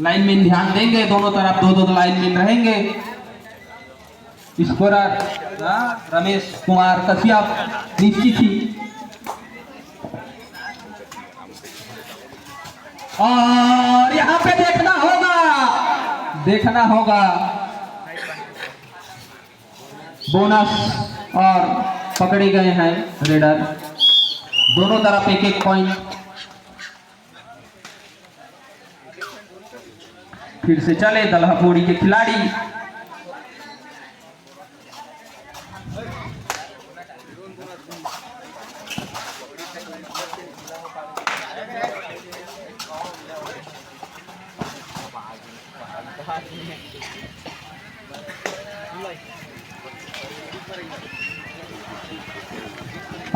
Lineman ध्यान देंगे, दोनों तरफ दो दो लाइनमैन रहेंगे। स्कोरर रमेश कुमार कश्यप निश्चित ही। और यहाँ पे देखना होगा बोनस और पकड़े गए हैं रेडर, दोनों तरफ एक एक पॉइंट। फिर से चले दलहापुरी के खिलाड़ी।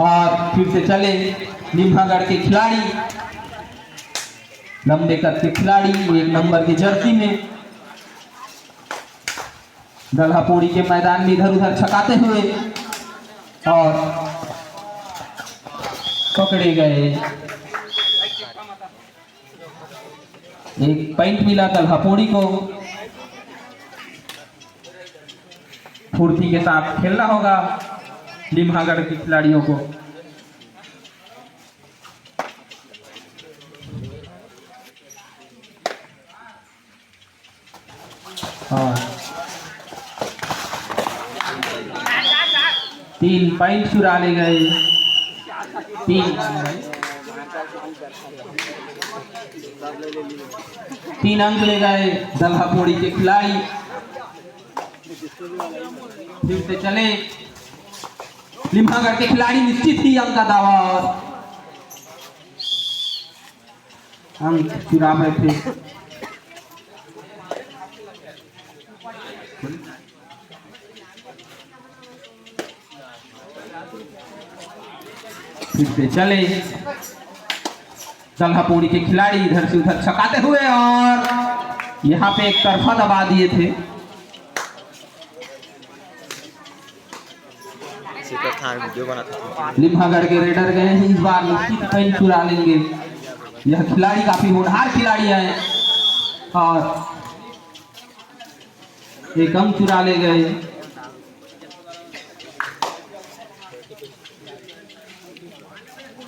और फिर से चले निम्हागढ़ के खिलाड़ी, लंबे कद के खिलाड़ी, एक नंबर की जर्सी में दलहापुरी के मैदान में इधर उधर छकाते हुए और पकड़े गए। एक पॉइंट मिला दलहापुरी को। फुर्ती के साथ खेलना होगा निम्हागढ़ के खिलाड़ियों को। और 3 पॉइंट चुरा ले गए। 3 अंक ले गए दलहापुरी के खिलाड़ी। फिर से चले निम्हागढ़ के खिलाड़ी, निश्चित ही अंक का दावा और अंक चुरा बैठे। फिर से चले दलहापुरी के खिलाड़ी, इधर से उधर छकाते हुए और यहाँ पे एक तरफा दबा दिए थे। निम्हागढ़ के रेडर गए हैं, इस बार निश्चित पॉइंट चुरा लेंगे। यह खिलाड़ी काफी होनहार खिलाड़ी हैं और एक अंक चुरा ले गए।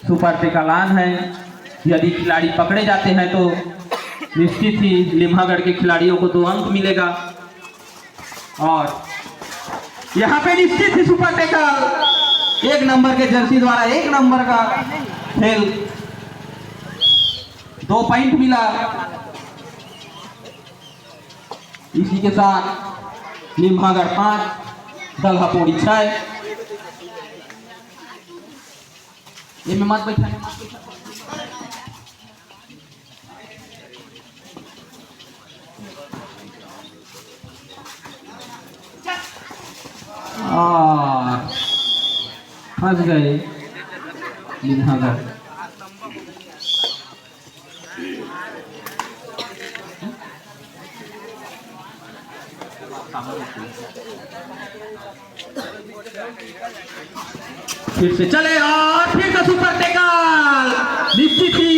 सुपर टेकालान है, यदि खिलाड़ी पकड़े जाते हैं तो निश्चित ही निम्हागढ़ के खिलाड़ियों को 2 अंक मिलेगा। और यहाँ पे निश्चित ही सुपर टेकल, 1 नंबर के जर्सी द्वारा 1 नंबर का खेल, 2 पॉइंट मिला। इसी के साथ निम्हागढ़ 5 दलहापुरी 6। ये में मत बैठा। फंस गए निम्हागढ़। फिर से चले और फिर से सुपर टेकल, निश्चित ही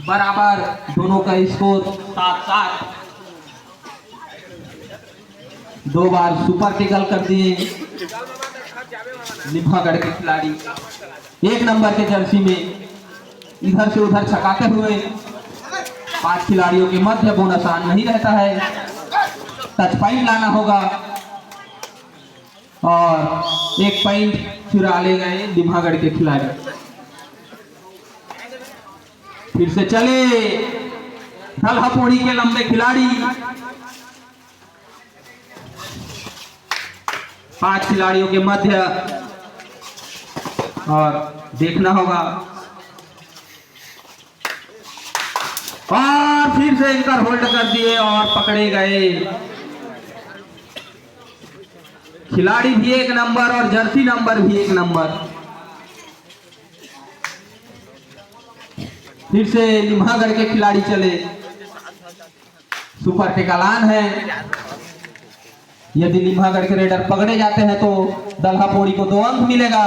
बराबर, दोनों का स्कोर 7-7। 2 बार सुपर टेकल कर दिए निम्हागढ़ के खिलाड़ी। 1 नंबर के जर्सी में इधर से उधर छकाते हुए 5 खिलाड़ियों के मध्य बोनस आसान नहीं रहता है, टच पॉइंट लाना होगा और 1 पॉइंट चुरा ले गए निम्हागढ़ के खिलाड़ी। फिर से चले दलहापुरी के लंबे खिलाड़ी, 5 खिलाड़ियों के मध्य और देखना होगा। और फिर से एंकर होल्ड कर दिए और पकड़े गए। खिलाड़ी भी 1 नंबर और जर्सी नंबर भी 1 नंबर। फिर से निम्हागढ़ के खिलाड़ी चले, सुपर टेकालान है यदि लिम्हागढ़ के रेडर पकड़े जाते हैं तो दल्हा पौड़ी को 2 अंक मिलेगा।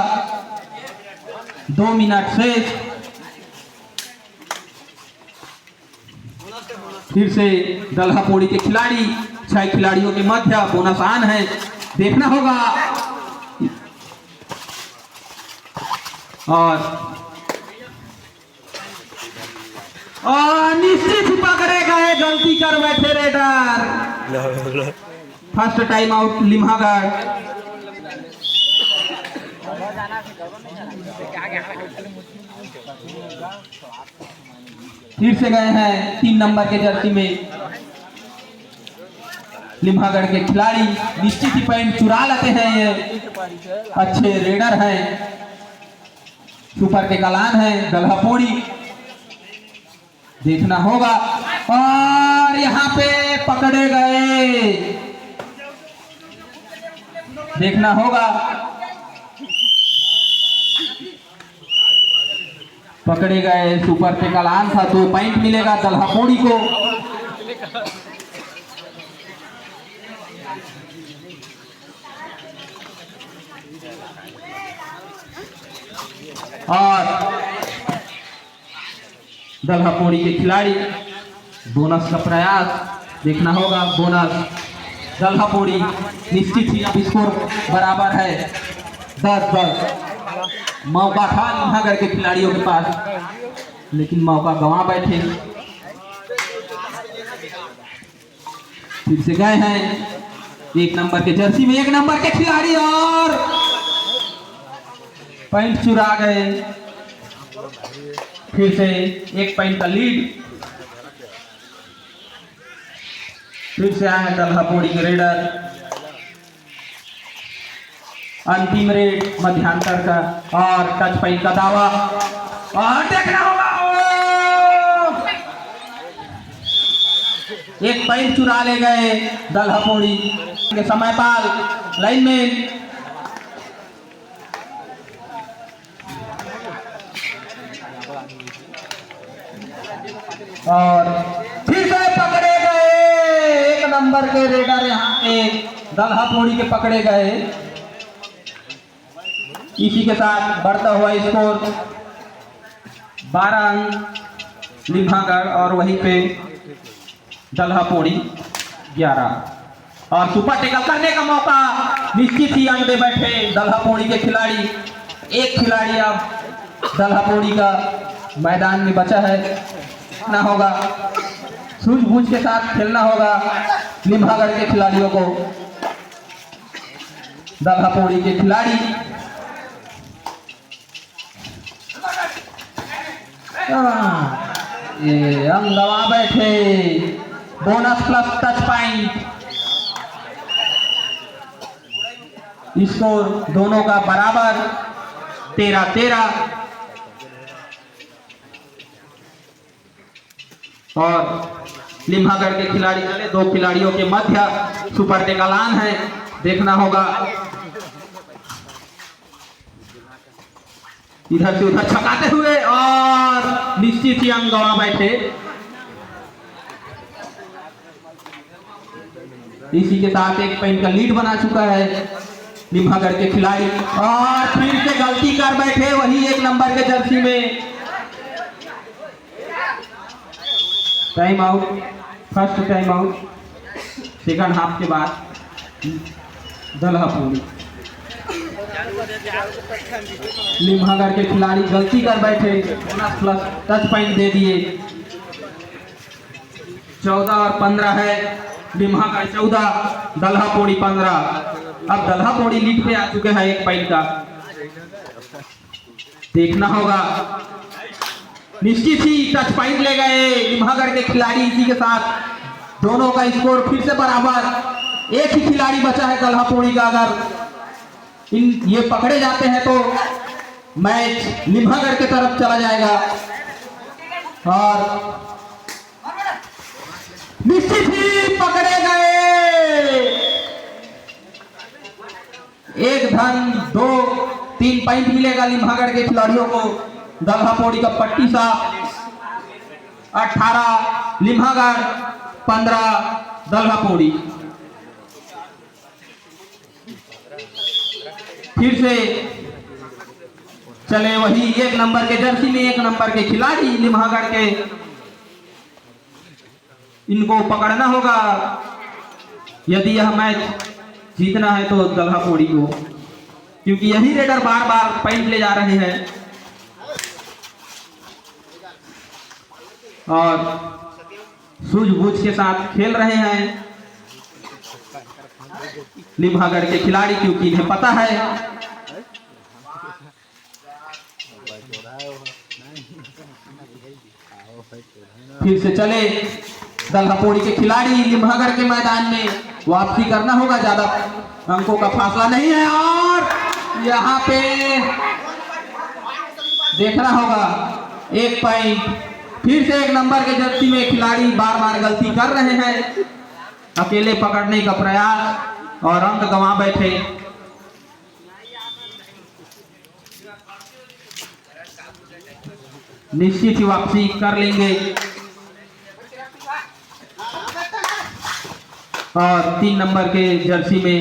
2 मिनट शेष। फिर से दल्हा पौड़ी के खिलाड़ी 6 खिलाड़ियों के मध्य बोनस ऑन है, देखना होगा। और निश्चित ही पकड़े गए, गलती कर बैठे रेडर। फर्स्ट टाइम आउट लिम्हागढ़। फिर से गए हैं 3 नंबर के जर्सी में लिम्हागढ़ के खिलाड़ी। निश्चित ही पॉइंट चुरा लेते हैं, ये अच्छे रेडर हैं, सुपर के कलान है दल्हा पौड़ी, देखना होगा। और यहाँ पे पकड़े गए, देखना होगा। पकड़े गए, सुपर पे कलान था, 2 पॉइंट मिलेगा दल्हा पौड़ी को। और दल्हा पौड़ी के खिलाड़ी बोनस का प्रयास, देखना होगा। बोनस दल्हा पौड़ी निश्चित ही अब स्कोर बराबर है 10-10। मौका था लिम्हागढ़ के खिलाड़ियों के पास, लेकिन मौका गंवा बैठे। फिर से गए हैं 1 नंबर के जर्सी में 1 नंबर के खिलाड़ी और पॉइंट चुरा गए। फिर से 1 पॉइंट का लीड। फिर से आए हैं दल्हा पौड़ी के रेडर। अंतिम रेड मध्यांतर का और टच पॉइंट का दावा, और देखना होगा। 1 पॉइंट चुरा ले गए दल्हा पौड़ी के समय पाल लाइनमैन। और फिर से पकड़े गए 1 नंबर के रेडर, यहाँ पे दल्हा पौड़ी के पकड़े गए। इसी के साथ बढ़ता हुआ स्कोर 12 अंक लिम्हागढ़ और वहीं पे दल्हा पौड़ी 11। और सुपर टेकल करने का मौका, निश्चित ही अंक दे बैठे दल्हा पौड़ी के खिलाड़ी। 1 खिलाड़ी अब दल्हा पौड़ी का मैदान में बचा है, ना होगा, सूझबूझ के साथ खेलना होगा लिम्हागढ़ के खिलाड़ियों को। दल्हा पौड़ी के खिलाड़ी ये अंग गंवा बैठे। Bonus plus touch point. Score दोनों का बराबर 13-13। और लिम्हागढ़ के खिलाड़ी चले, 2 खिलाड़ियों के मध्य सुपर टेकलान है, देखना होगा। इधर से उधर छकाते हुए और निश्चित ही अंक गंवा बैठे। इसी के साथ 1 पॉइंट का लीड बना चुका है लिम्हागढ़ के खिलाड़ी। और फिर से गलती कर बैठे वही 1 नंबर के जर्सी में। Time out, first time out second half के बाद दल्हा पौड़ी। लिम्हागढ़ के खिलाड़ी गलती कर बैठे, बोनस प्लस टच पॉइंट दे दिए। 14 और 15 है, लिम्हागढ़ 14 दल्हा पौड़ी 15। अब दल्हा पौड़ी लीड पे आ चुके हैं 1 पॉइंट का, देखना होगा। निश्चित ही टच पॉइंट ले गए लिम्हागढ़ के खिलाड़ी। इसी के साथ दोनों का स्कोर फिर से बराबर। 1 ही खिलाड़ी बचा है दल्हा पौड़ी का। अगर ये पकड़े जाते हैं तो मैच लिम्हागढ़ की तरफ चला जाएगा। और निश्चित ही पकड़े गए। 1 धन 2 3 पॉइंट मिलेगा लिम्हागढ़ के खिलाड़ियों को। दल्हा पौड़ी का पट्टी साफ। 18 लिम्हागढ़, 15 दल्हा पौड़ी। फिर से चले वही 1 नंबर के जर्सी में 1 नंबर के खिलाड़ी लिम्हागढ़ के। इनको पकड़ना होगा यदि यह मैच जीतना है तो दलहा पोड़ी को, क्योंकि यही रेडर बार बार पॉइंट ले जा रहे हैं और सूझबूझ के साथ खेल रहे हैं लिम्हागढ़ के खिलाड़ी, क्योंकि इन्हें पता है फिर से चले दलहा पोड़ी के खिलाड़ी लिम्हागढ़ के मैदान में वापसी करना होगा, ज्यादा अंकों का फासला नहीं है और यहाँ पे देखना होगा 1 पॉइंट। फिर से 1 नंबर के जर्सी में खिलाड़ी बार बार गलती कर रहे हैं, अकेले पकड़ने का प्रयास और अंक गंवा बैठे। निश्चित ही वापसी कर लेंगे और 3 नंबर के जर्सी में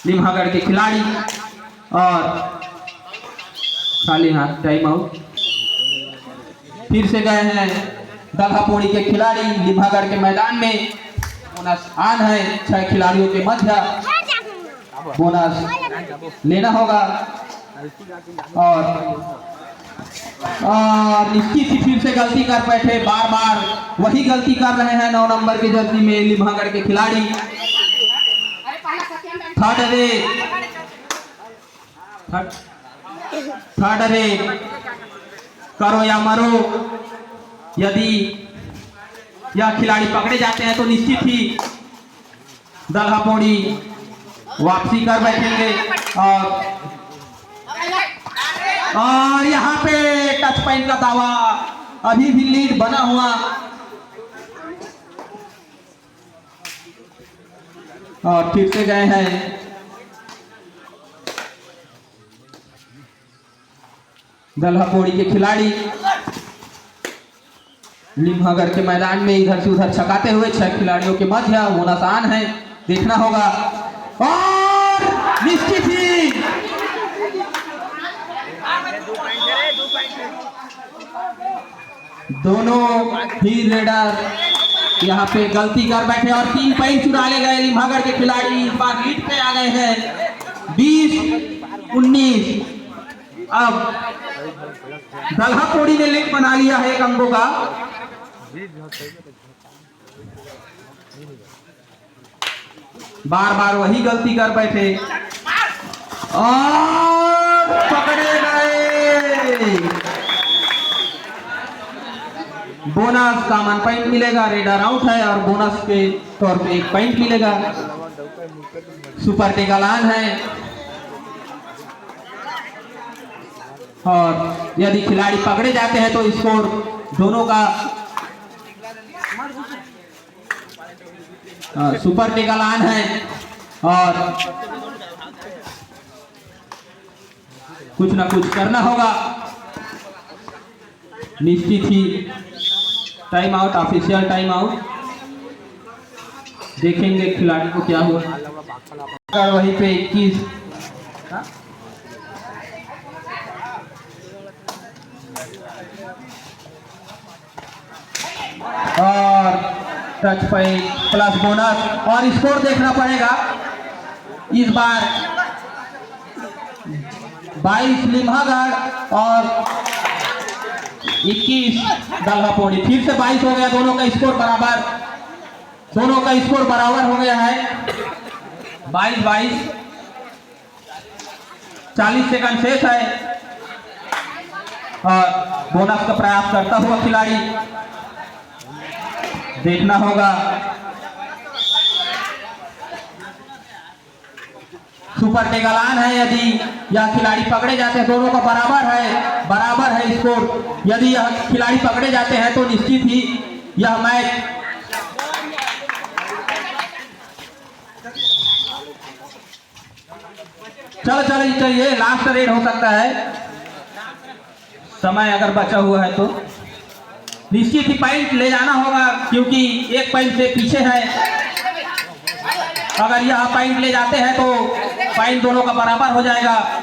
लिम्हागढ़ के खिलाड़ी और खाली हाथ टाइम आउट। फिर से गए हैं दलहा पोड़ी के खिलाड़ी लिम्हागढ़ के मैदान में। बोनस आन है 6 खिलाड़ियों के मध्य, बोनस लेना होगा और निश्चित ही फिर से गलती कर बैठे, बार बार वही गलती कर रहे हैं 9 नंबर के जर्सी में लिम्हागढ़ के खिलाड़ी। थर्ड रे करो या मरो, यदि यह खिलाड़ी पकड़े जाते हैं तो निश्चित ही दलहा पोड़ी वापसी कर बैठेंगे और यहाँ पे टच पॉइंट का दावा, अभी भी लीड बना हुआ और फिर से गए हैं दलहा पोड़ी के खिलाड़ी लिम्हागढ़ के मैदान में इधर से उधर छकाते हुए 6 खिलाड़ियों के मध्य। बोनस आन है, देखना होगा और निश्चित ही दोनों ही रेडर यहाँ पे गलती कर बैठे और 3 पॉइंट चुरा ले गए लिम्हागढ़ के खिलाड़ी। इस बार लीड पे आ गए हैं 20-19। अब दलहा पोड़ी ने लीड बना लिया है 1 अंकों का। बार बार वही गलती कर बैठे और पकड़े गए। बोनस का 1 पॉइंट मिलेगा, रेडर आउट है और बोनस के तौर पे 1 पॉइंट मिलेगा। सुपर टेगालान है और यदि खिलाड़ी पकड़े जाते हैं तो स्कोर दोनों का सुपर टेगालान है और कुछ ना कुछ करना होगा। निश्चित ही time out, official time out. देखेंगे खिलाड़ी को क्या हुआ। अगर वहीं पे 21 और टच पॉइंट प्लस बोनस और स्कोर देखना पड़ेगा। इस बार 22 लिम्हागढ़ और 21 दलहा पोड़ी। फिर से 22 हो गया, दोनों का स्कोर बराबर, दोनों का स्कोर बराबर हो गया है 22-22। 40 सेकंड शेष है और बोनस का प्रयास करता हुआ खिलाड़ी, देखना होगा। सुपर टेगालान है, यदि यह खिलाड़ी पकड़े जाते हैं दोनों का बराबर है स्कोर। यदि यह खिलाड़ी पकड़े जाते हैं तो निश्चित ही यह मैच चलिए लास्ट रेड हो सकता है, समय अगर बचा हुआ है तो निश्चित ही पॉइंट ले जाना होगा, क्योंकि 1 पॉइंट से पीछे है। अगर यह पॉइंट ले जाते हैं तो पॉइंट दोनों का बराबर हो जाएगा।